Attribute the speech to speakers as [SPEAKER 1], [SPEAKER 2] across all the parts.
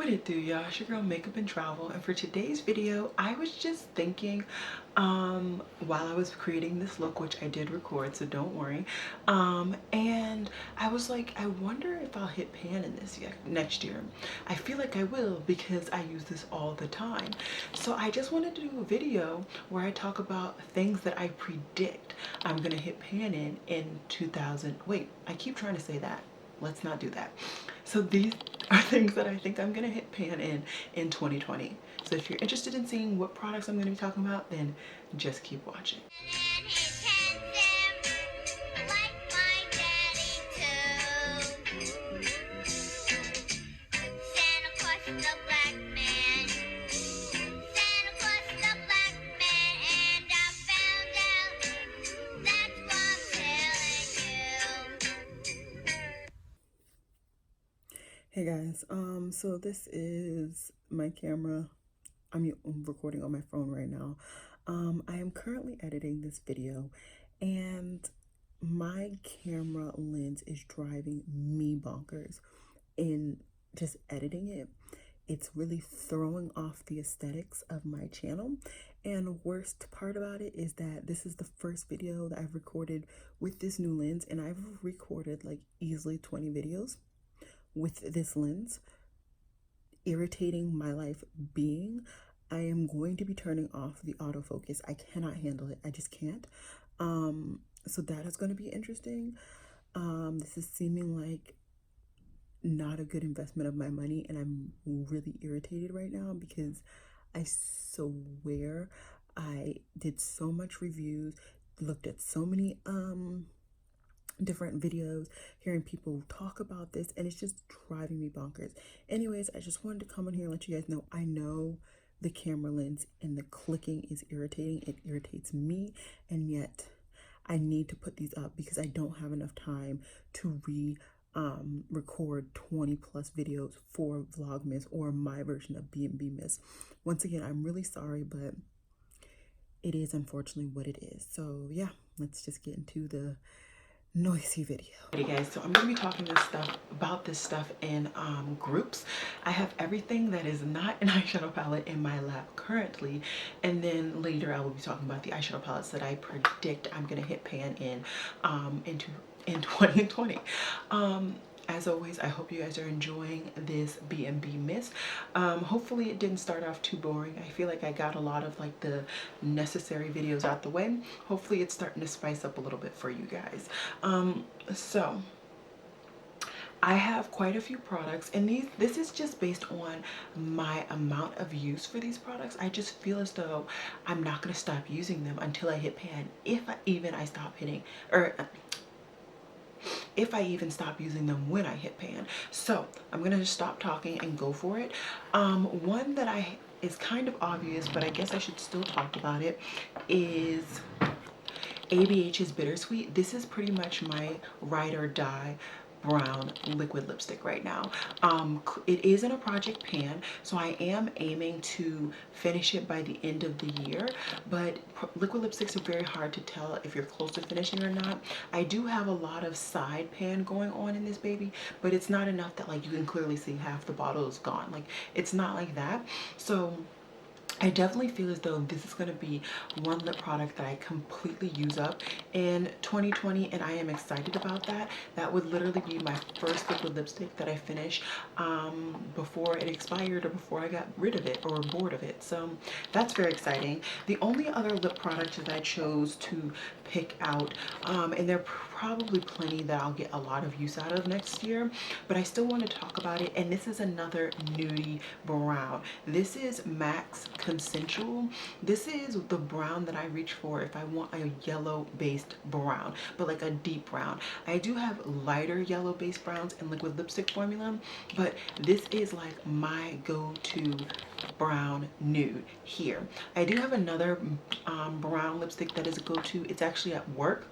[SPEAKER 1] What it do, y'all? It's your girl Makeup and Travel, and for today's video I was just thinking while I was creating this look, which I did record, so don't worry, and I was like, I wonder if I'll hit pan in this next year. I feel like I will because I use this all the time. So I just wanted to do a video where I talk about things that I predict I'm gonna hit pan in 2000. Wait, I keep trying to say that. Let's not do that. So these are things that I think I'm gonna hit pan in 2020. So if you're interested in seeing what products I'm gonna be talking about, then just keep watching. Hey guys, so this is my camera. I'm recording on my phone right now. I am currently editing this video and my camera lens is driving me bonkers in just editing it. It's really throwing off the aesthetics of my channel. And the worst part about it is that this is the first video that I've recorded with this new lens, and I've recorded like easily 20 videos with this lens. Irritating my life being, I am going to be turning off the autofocus. I cannot handle it. I just can't. So that is going to be interesting. This is seeming like not a good investment of my money, and I'm really irritated right now because I swear I did so much reviews, looked at so many different videos, hearing people talk about this, and it's just driving me bonkers. Anyways, I just wanted to come in here and let you guys know, I know the camera lens and the clicking is irritating. It irritates me, and yet I need to put these up because I don't have enough time to record 20 plus videos for Vlogmas or my version of B&B Miss. Once again, I'm really sorry, but it is unfortunately what it is. So yeah, let's just get into the noisy video. Hey guys, so I'm gonna be talking about this stuff in groups. I have everything that is not an eyeshadow palette in my lap currently, and then later I will be talking about the eyeshadow palettes that I predict I'm gonna hit pan in 2020. As always, I hope you guys are enjoying this B&B Miss. Hopefully it didn't start off too boring. I feel like I got a lot of like the necessary videos out the way. Hopefully it's starting to spice up a little bit for you guys. So I have quite a few products, and this is just based on my amount of use for these products. I just feel as though I'm not going to stop using them until I hit pan, if I even stop using them when I hit pan. So I'm gonna just stop talking and go for it. One that is kind of obvious, but I guess I should still talk about it, is ABH's Bittersweet. This is pretty much my ride or die brown liquid lipstick right now. It is in a project pan, so I am aiming to finish it by the end of the year, but liquid lipsticks are very hard to tell if you're close to finishing or not. I do have a lot of side pan going on in this baby, but it's not enough that like you can clearly see half the bottle is gone. Like, it's not like that. So I definitely feel as though this is going to be one lip product that I completely use up in 2020, and I am excited about that. That would literally be my first liquid lipstick that I finish before it expired or before I got rid of it or bored of it. So that's very exciting. The only other lip product that I chose to pick out, and there are probably plenty that I'll get a lot of use out of next year, but I still want to talk about it, and this is another nudie brown. This is MAC's Consensual. This is the brown that I reach for if I want a yellow based brown, but like a deep brown. I do have lighter yellow based browns in liquid lipstick formula, but this is like my go-to brown nude here. I do have another brown lipstick that is a go-to. It's actually at work.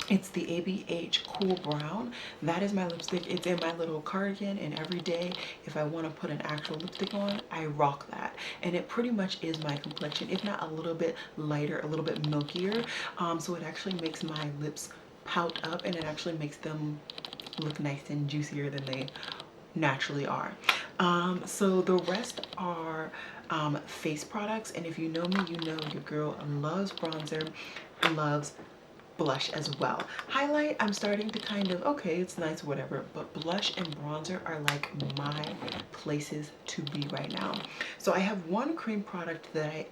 [SPEAKER 1] It's the ABH Cool Brown. That is my lipstick. It's in my little cardigan, and every day if I want to put an actual lipstick on, I rock that. And it pretty much is my complexion, if not a little bit lighter, a little bit milkier. So it actually makes my lips pout up, and it actually makes them look nice and juicier than they naturally are. So the rest are face products, and if you know me, you know your girl loves bronzer, loves blush as well. Highlight, I'm starting to kind of, okay, it's nice, whatever, but blush and bronzer are like my places to be right now. So I have one cream product that I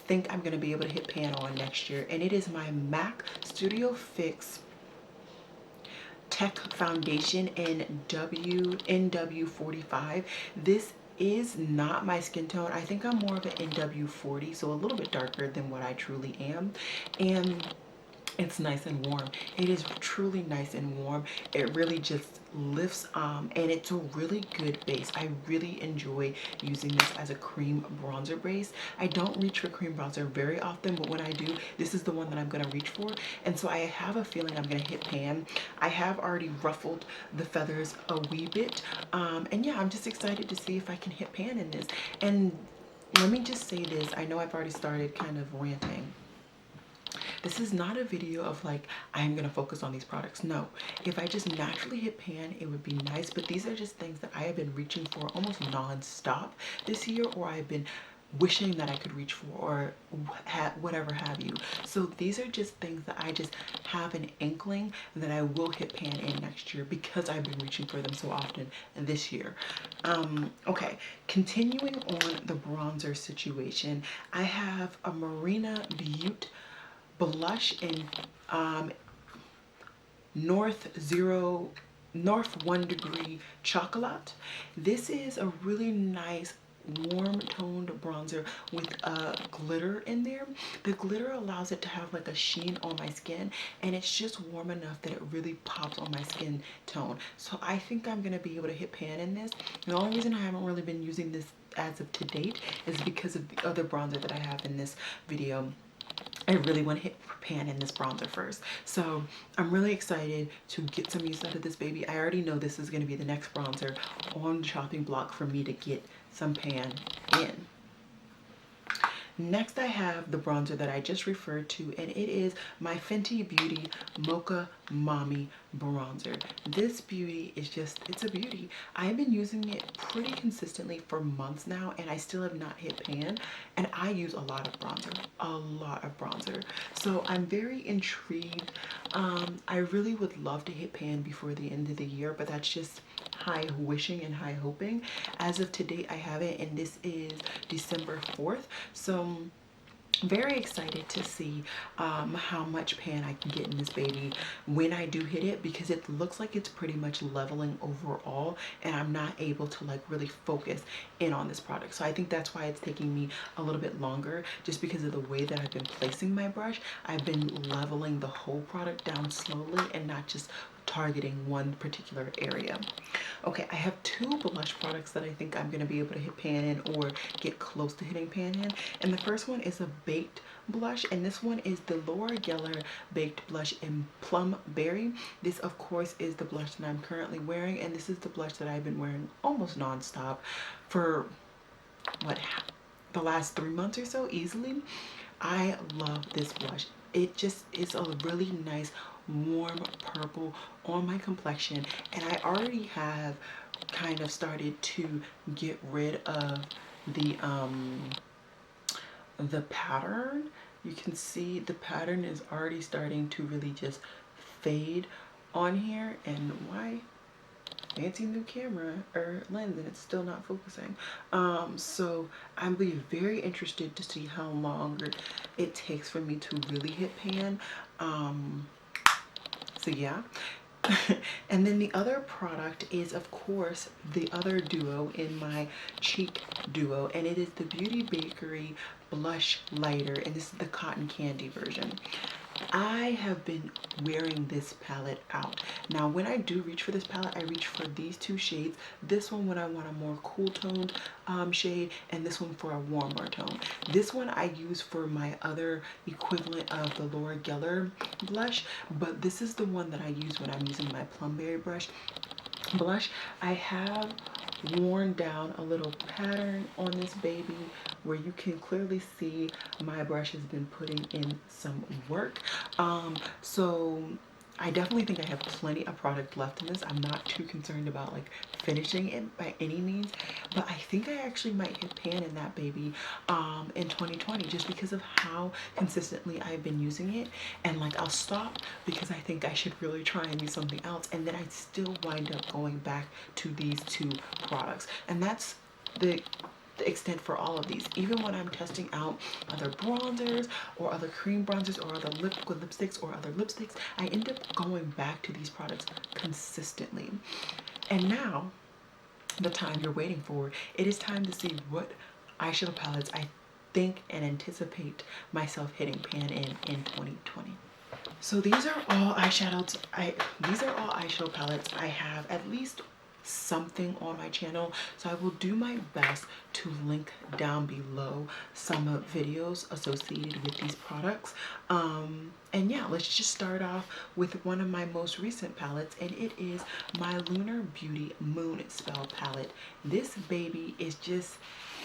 [SPEAKER 1] think I'm going to be able to hit pan on next year, and it is my MAC Studio Fix Tech Foundation in NW45. This is not my skin tone. I think I'm more of an NW40, so a little bit darker than what I truly am. And it's nice and warm. It is truly nice and warm. It really just lifts, and it's a really good base. I really enjoy using this as a cream bronzer base. I don't reach for cream bronzer very often, but when I do, this is the one that I'm gonna reach for. And so I have a feeling I'm gonna hit pan. I have already ruffled the feathers a wee bit, and yeah, I'm just excited to see if I can hit pan in this. And let me just say this, I know I've already started kind of ranting. This is not a video of like, I'm gonna focus on these products. No, if I just naturally hit pan, it would be nice, but these are just things that I have been reaching for almost non-stop this year, or I've been wishing that I could reach for, or whatever have you. So these are just things that I just have an inkling that I will hit pan in next year because I've been reaching for them so often this year. Okay, continuing on the bronzer situation, I have a Marina Butte blush in North 1 degree chocolate. This is a really nice warm toned bronzer with glitter in there. The glitter allows it to have like a sheen on my skin, and it's just warm enough that it really pops on my skin tone. So I think I'm gonna be able to hit pan in this. The only reason I haven't really been using this as of to date is because of the other bronzer that I have in this video. I really want to hit pan in this bronzer first. So I'm really excited to get some use out of this baby. I already know this is going to be the next bronzer on the chopping block for me to get some pan in. Next, I have the bronzer that I just referred to, and it is my Fenty Beauty Mocha Mommy bronzer. This beauty is just, it's a beauty. I've been using it pretty consistently for months now, and I still have not hit pan, and I use a lot of bronzer, a lot of bronzer. So I'm very intrigued. I really would love to hit pan before the end of the year, but that's just high wishing and high hoping. As of today, I haven't, and this is December 4th. So very excited to see how much pan I can get in this baby when I do hit it, because it looks like it's pretty much leveling overall, and I'm not able to like really focus in on this product. So I think that's why it's taking me a little bit longer, just because of the way that I've been placing my brush. I've been leveling the whole product down slowly and not just targeting one particular area. Okay, I have two blush products that I think I'm going to be able to hit pan in, or get close to hitting pan in. And the first one is a baked blush, and this one is the Laura Geller Baked Blush in Plum Berry. This, of course, is the blush that I'm currently wearing, and this is the blush that I've been wearing almost non-stop for, what, the last 3 months or so, easily. I love this blush. It just is a really nice warm purple on my complexion, and I already have kind of started to get rid of the pattern. You can see the pattern is already starting to really just fade on here. And why? Fancy new camera or lens, and it's still not focusing. So I'm be very interested to see how long it takes for me to really hit pan. So yeah. And then the other product is, of course, the other duo in my cheek duo, and it is the Beauty Bakery Blush Lighter, and this is the cotton candy version. I have been wearing this palette out. Now, when I do reach for this palette, I reach for these two shades. This one when I want a more cool toned shade, and this one for a warmer tone. This one I use for my other equivalent of the Laura Geller blush, but this is the one that I use when I'm using my Plumberry blush. I have worn down a little pattern on this baby where you can clearly see my brush has been putting in some work. So I definitely think I have plenty of product left in this. I'm not too concerned about like finishing it by any means, but I think I actually might hit pan in that baby in 2020, just because of how consistently I've been using it. And like I'll stop because I think I should really try and use something else, and then I still wind up going back to these two products. And that's the extent for all of these. Even when I'm testing out other bronzers or other cream bronzers or other liquid lipsticks or other lipsticks, I end up going back to these products consistently. And now, the time you're waiting for, it is time to see what eyeshadow palettes I think and anticipate myself hitting pan in 2020. So these are all eyeshadows. These are all eyeshadow palettes I have at least something on my channel, so I will do my best to link down below some videos associated with these products. And yeah, let's just start off with one of my most recent palettes, and it is my Lunar Beauty Moon Spell palette. This baby is just,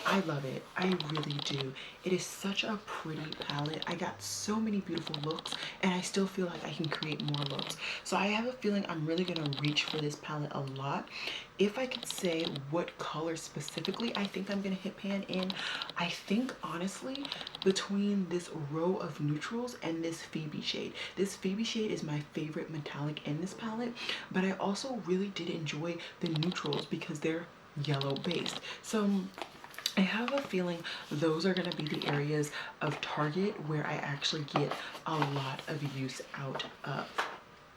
[SPEAKER 1] I love it. I really do. It is such a pretty palette. I got so many beautiful looks, and I still feel like I can create more looks. So I have a feeling I'm really going to reach for this palette a lot. If I could say what color specifically I think I'm going to hit pan in, I think honestly between this row of neutrals and this Phoebe shade. This Phoebe shade is my favorite metallic in this palette, but I also really did enjoy the neutrals because they're yellow based. So I have a feeling those are going to be the areas of Target where I actually get a lot of use out of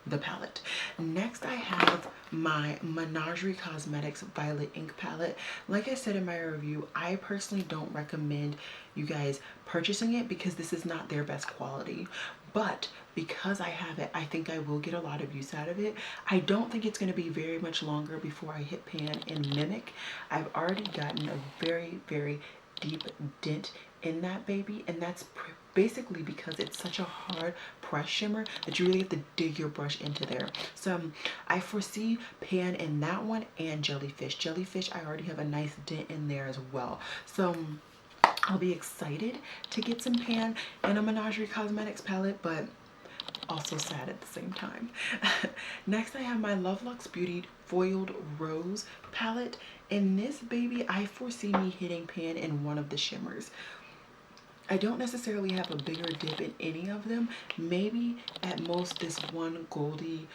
[SPEAKER 1] the palette. Next, I have my Menagerie Cosmetics Violet Ink palette. Like I said in my review, I personally don't recommend you guys purchasing it because this is not their best quality. But because I have it, I think I will get a lot of use out of it. I don't think it's going to be very much longer before I hit pan in Mimic. I've already gotten a very, very deep dent in that baby, and that's basically because it's such a hard press shimmer that you really have to dig your brush into there. So I foresee pan in that one and Jellyfish. Jellyfish, I already have a nice dent in there as well. So I'll be excited to get some pan in a Menagerie Cosmetics palette, but also sad at the same time. Next, I have my Lovelux Beauty Foiled Rose palette. In this baby, I foresee me hitting pan in one of the shimmers. I don't necessarily have a bigger dip in any of them, maybe at most this one Goldie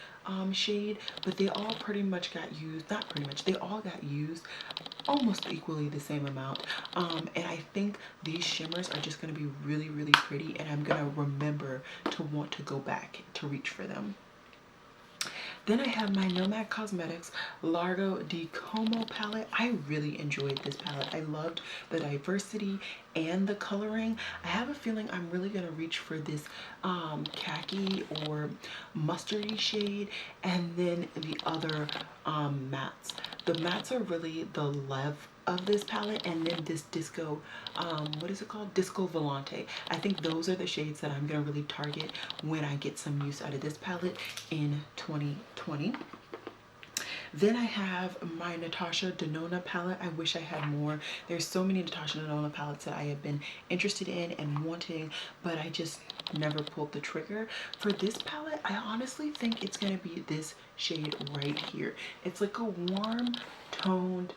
[SPEAKER 1] shade, but they all pretty much got used, not pretty much, they all got used almost equally the same amount. And I think these shimmers are just going to be really, really pretty, and I'm going to remember to want to go back to reach for them. Then I have my Nomad Cosmetics Largo di Como palette. I really enjoyed this palette. I loved the diversity and the coloring. I have a feeling I'm really going to reach for this khaki or mustardy shade, and then the other mattes. The mattes are really the left of this palette, and then this disco, what is it called? Disco Volante. I think those are the shades that I'm going to really target when I get some use out of this palette in 2020. Then I have my Natasha Denona palette. I wish I had more. There's so many Natasha Denona palettes that I have been interested in and wanting, but I just never pulled the trigger. For this palette, I honestly think it's going to be this shade right here. It's like a warm toned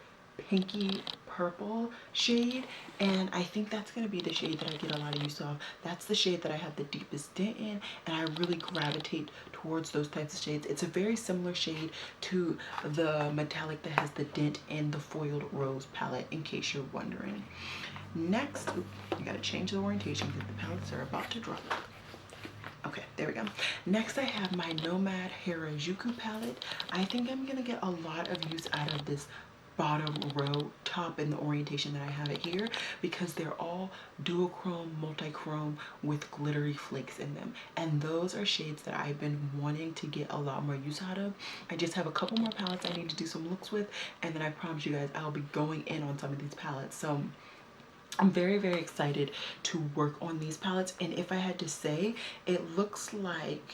[SPEAKER 1] pinky purple shade, and I think that's going to be the shade that I get a lot of use of. That's the shade that I have the deepest dent in, and I really gravitate towards those types of shades. It's a very similar shade to the metallic that has the dent in the Foiled Rose palette, in case you're wondering. Next, you gotta change the orientation because the palettes are about to drop. Okay, there we go. Next, I have my Nomad Harajuku palette. I think I'm gonna get a lot of use out of this bottom row top in the orientation that I have it here, because they're all duochrome, multi-chrome with glittery flakes in them, and those are shades that I've been wanting to get a lot more use out of. I just have a couple more palettes I need to do some looks with, and then I promise you guys I'll be going in on some of these palettes. So I'm very, very excited to work on these palettes. And if I had to say, it looks like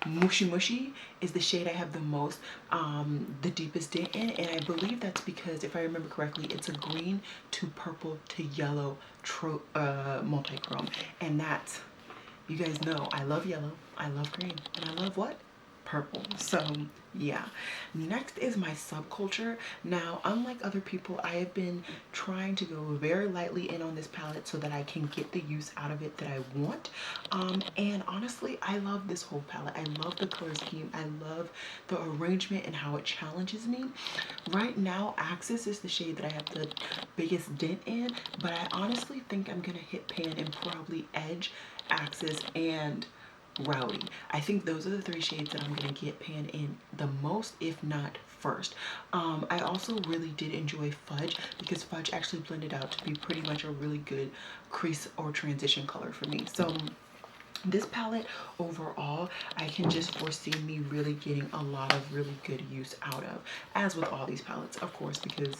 [SPEAKER 1] Mushy Mushy is the shade I have the most, the deepest dent in, and I believe that's because, if I remember correctly, it's a green to purple to yellow multi-chrome, and that's, you guys know I love yellow, I love green, and I love what? purple. So yeah, next is my subculture. Now, unlike other people, I have been trying to go very lightly in on this palette so that I can get the use out of it that I want. And honestly, I love this whole palette. I love the color scheme. I love the arrangement and how it challenges me. Right now, Axis is the shade that I have the biggest dent in, but I honestly think I'm gonna hit pan and probably Edge, Axis, and Rowdy. I think those are the three shades that I'm gonna get pan in the most, if not first. I also really did enjoy Fudge because Fudge actually blended out to be pretty much a really good crease or transition color for me. So this palette overall, I can just foresee me really getting a lot of really good use out of, as with all these palettes, of course, because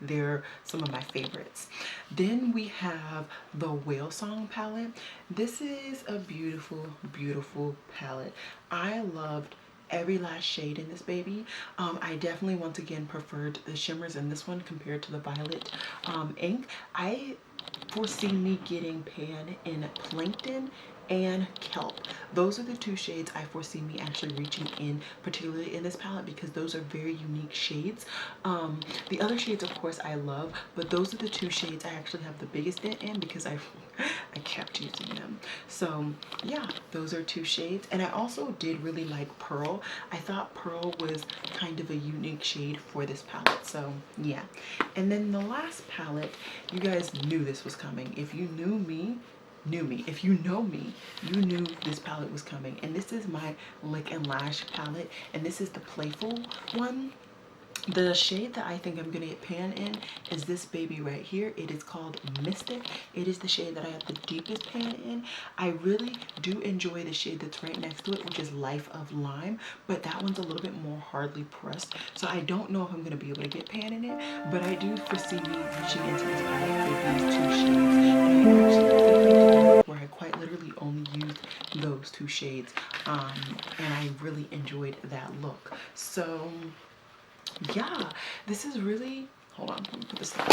[SPEAKER 1] they're some of my favorites. Then we have the Whale Song palette. This is a beautiful, beautiful palette. I loved every last shade in this baby. I definitely once again preferred the shimmers in this one compared to the violet ink. I foresee me getting pan in Plankton and Kelp. Those are the two shades I foresee me actually reaching in, particularly in this palette, because those are very unique shades. The other shades, of course, I love, but those are the two shades I actually have the biggest dent in because I kept using them. So yeah, those are two shades. And I also did really like Pearl. I thought Pearl was kind of a unique shade for this palette. So yeah. And then the last palette, you guys knew this was coming. If you knew me, if you know me, you knew this palette was coming. And this is my Lick and Lash palette, and this is the Playful one. The shade that I think I'm gonna get pan in is this baby right here. It is called Mystic. It is the shade that I have the deepest pan in. I really do enjoy the shade that's right next to it, which is Life of Lime, but that one's a little bit more hardly pressed. So I don't know if I'm gonna be able to get pan in it, but I do foresee me reaching into this palette with these two shades. And I actually did where I quite literally only used those two shades, and I really enjoyed that look. So yeah, this is really, hold on, let me put this down.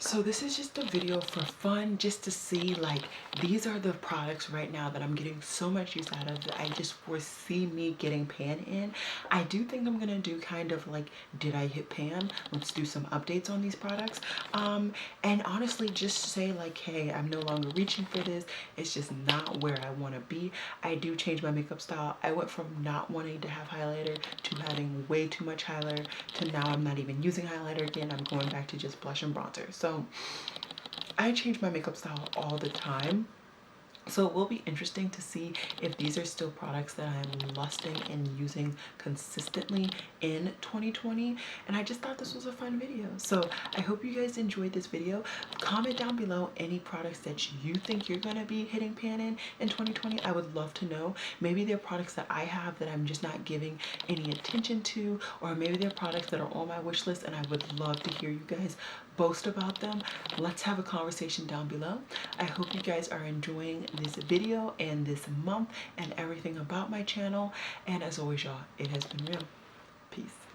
[SPEAKER 1] So this is just a video for fun, just to see, like, these are the products right now that I'm getting so much use out of that I just foresee me getting pan in. I do think I'm gonna do kind of like, did I hit pan? Let's do some updates on these products. And honestly, just say like, hey, I'm no longer reaching for this. It's just not where I want to be. I do change my makeup style. I went from not wanting to have highlighter to having way too much highlighter to now I'm not even using highlighter again. I'm going back to just blush and bronzer. So I change my makeup style all the time. So it will be interesting to see if these are still products that I'm lusting and using consistently in 2020. And I just thought this was a fun video. So I hope you guys enjoyed this video. Comment down below any products that you think you're gonna be hitting pan in 2020. I would love to know. Maybe they're products that I have that I'm just not giving any attention to, or maybe they're products that are on my wish list and I would love to hear you guys boast about them. Let's have a conversation down below. I hope you guys are enjoying this video and this month and everything about my channel. And as always, y'all, it has been real. Peace.